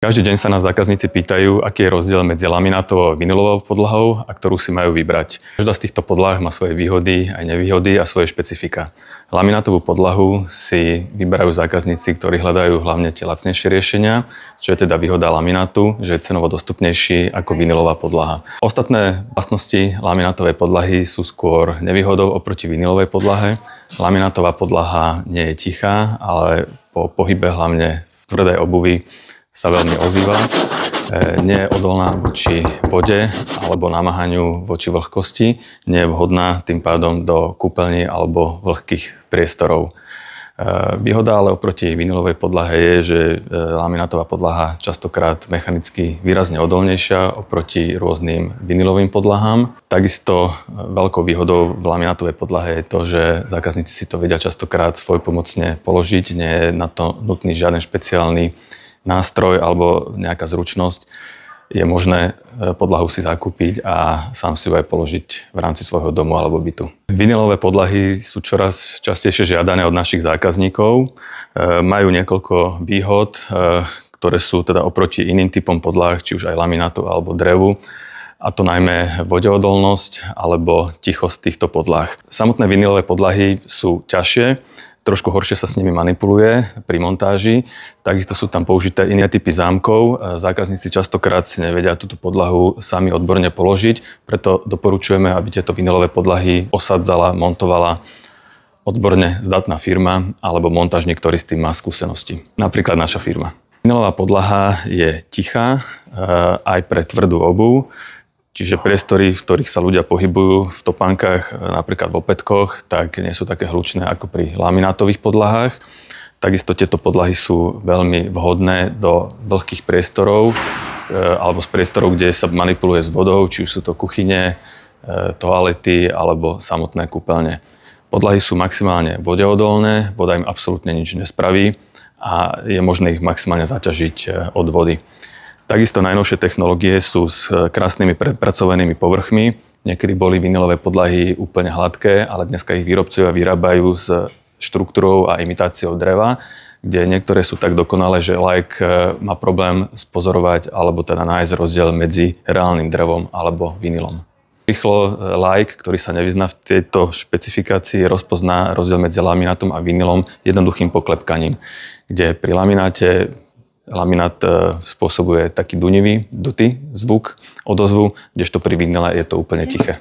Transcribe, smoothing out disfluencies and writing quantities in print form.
Každý deň sa nás zákazníci pýtajú, aký je rozdiel medzi laminátovou a vinylovou podlahou a ktorú si majú vybrať. Každá z týchto podlah má svoje výhody aj nevýhody a svoje špecifika. Laminátovú podlahu si vyberajú zákazníci, ktorí hľadajú hlavne tie lacnejšie riešenia, čo je teda výhoda laminátu, že je cenovo dostupnejší ako vinylová podlaha. Ostatné vlastnosti laminátovej podlahy sú skôr nevýhodou oproti vinylovej podlahe. Laminátová podlaha nie je tichá, ale po pohybe hlavne v tvrdej obuvi sa veľmi ozýva, nie je odolná voči vode alebo namáhaniu voči vlhkosti, nie je vhodná tým pádom do kúpeľní alebo vlhkých priestorov. Výhoda ale oproti vinylovej podlahe je, že laminátová podlaha častokrát mechanicky výrazne odolnejšia oproti rôznym vinylovým podlahám. Takisto veľkou výhodou v laminátovej podlahe je to, že zákazníci si to vedia častokrát svojpomocne položiť, nie je na to nutný žiaden špeciálny nástroj alebo nejaká zručnosť. Je možné podlahu si zakúpiť a sám si ju aj položiť v rámci svojho domu alebo bytu. Vinylové podlahy sú čoraz častejšie žiadané od našich zákazníkov. Majú niekoľko výhod, ktoré sú teda oproti iným typom podlah, či už aj laminátu alebo drevu. A to najmä vodeodolnosť alebo tichosť týchto podlah. Samotné vinylové podlahy sú ťažšie, trošku horšie sa s nimi manipuluje pri montáži. Takisto sú tam použité iné typy zámkov. Zákazníci častokrát si nevedia túto podlahu sami odborne položiť, preto doporučujeme, aby tieto vinylové podlahy osadzala, montovala odborne zdatná firma alebo montážnik, ktorý s tým má skúsenosti. Napríklad naša firma. Vinylová podlaha je tichá aj pre tvrdú obuv. Čiže priestory, v ktorých sa ľudia pohybujú v topánkach, napríklad v opätkoch, tak nie sú také hlučné ako pri laminátových podlahách. Takisto tieto podlahy sú veľmi vhodné do vlhkých priestorov alebo z priestorov, kde sa manipuluje s vodou, či už sú to kuchyne, toalety alebo samotné kúpeľne. Podlahy sú maximálne vodeodolné, voda im absolútne nič nespraví a je možné ich maximálne zaťažiť od vody. Takisto najnovšie technológie sú s krásnymi predpracovanými povrchmi. Niekedy boli vinylové podlahy úplne hladké, ale dneska ich výrobcovia vyrábajú s štruktúrou a imitáciou dreva, kde niektoré sú tak dokonalé, že laik má problém spozorovať alebo teda nájsť rozdiel medzi reálnym drevom alebo vinylom. Rýchlo laik, ktorý sa nevyzná v tejto špecifikácii, rozpozná rozdiel medzi laminátom a vinylom jednoduchým poklepkaním, kde pri lamináte laminát spôsobuje taký dunivý, dutý zvuk, odozvu, kdežto pri vinyle je to úplne tiché.